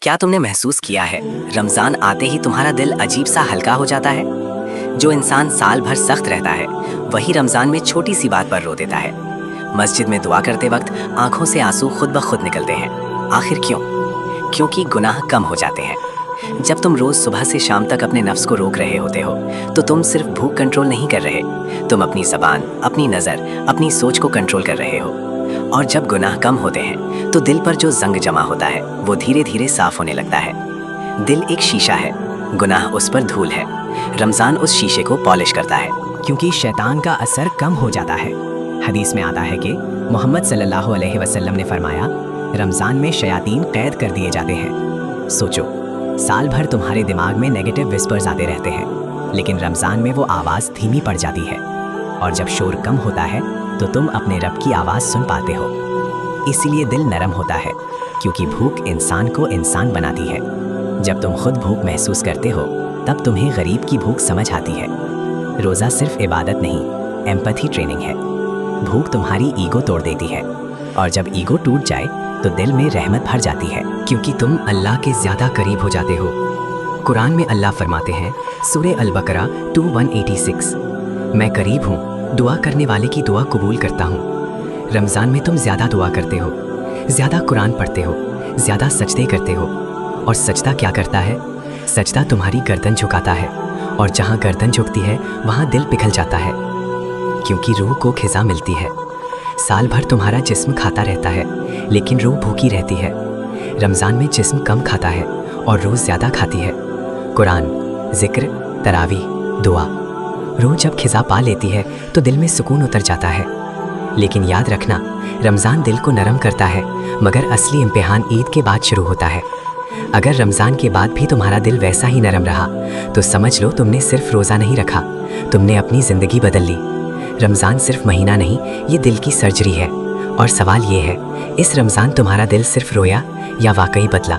क्या तुमने महसूस किया है रमज़ान आते ही तुम्हारा दिल अजीब सा हल्का हो जाता है? जो इंसान साल भर सख्त रहता है वही रमज़ान में छोटी सी बात पर रो देता है। मस्जिद में दुआ करते वक्त आंखों से आंसू खुद ब खुद निकलते हैं। आखिर क्यों? क्योंकि गुनाह कम हो जाते हैं। जब तुम रोज़ सुबह से शाम तक अपने नफ्स को रोक रहे होते हो तो तुम सिर्फ भूख कंट्रोल नहीं कर रहे, तुम अपनी ज़बान, अपनी नज़र, अपनी सोच को कंट्रोल कर रहे हो। और जब गुनाह कम होते हैं तो दिल पर जो जंग जमा होता है वो धीरे धीरे साफ होने लगता है। दिल एक शीशा है, गुनाह उस पर धूल है। रमज़ान उस शीशे को पॉलिश करता है, क्योंकि शैतान का असर कम हो जाता है। हदीस में आता है कि मोहम्मद सल्लल्लाहु अलैहि वसल्लम ने फरमाया, रमज़ान में शयातीन कैद कर दिए जाते हैं। सोचो, साल भर तुम्हारे दिमाग में नेगेटिव विस्पर्स आते रहते हैं, लेकिन रमज़ान में वो आवाज़ धीमी पड़ जाती है, और जब शोर कम होता है तो तुम अपने रब की आवाज़ सुन पाते हो। इसीलिए दिल नरम होता है, क्योंकि भूख इंसान को इंसान बनाती है। जब तुम खुद भूख महसूस करते हो तब तुम्हें गरीब की भूख समझ आती है। रोज़ा सिर्फ इबादत नहीं, एम्पैथी ट्रेनिंग है। भूख तुम्हारी ईगो तोड़ देती है, और जब ईगो टूट जाए तो दिल में रहमत भर जाती है, क्योंकि तुम अल्लाह के ज़्यादा करीब हो जाते हो। कुरान में अल्लाह फरमाते हैं, सूरे अल-बकरा 2:186, मैं करीब हूँ, दुआ करने वाले की दुआ कबूल करता हूँ। रमज़ान में तुम ज़्यादा दुआ करते हो, ज़्यादा कुरान पढ़ते हो, ज़्यादा सजदे करते हो। और सजदा क्या करता है? सजदा तुम्हारी गर्दन झुकाता है, और जहाँ गर्दन झुकती है वहाँ दिल पिघल जाता है, क्योंकि रूह को खिज़ा मिलती है। साल भर तुम्हारा जिस्म खाता रहता है, लेकिन रूह भूखी रहती है। रमज़ान में जिस्म कम खाता है और रूह ज़्यादा खाती है। कुरान, ज़िक्र, तरावी, दुआ। रूह जब खिज़ा पा लेती है तो दिल में सुकून उतर जाता है। लेकिन याद रखना, रमज़ान दिल को नरम करता है, मगर असली इम्तिहान ईद के बाद शुरू होता है। अगर रमज़ान के बाद भी तुम्हारा दिल वैसा ही नरम रहा तो समझ लो तुमने सिर्फ रोज़ा नहीं रखा, तुमने अपनी ज़िंदगी बदल ली। रमज़ान सिर्फ महीना नहीं, ये दिल की सर्जरी है। और सवाल ये है, इस रमज़ान तुम्हारा दिल सिर्फ रोया या वाकई बदला?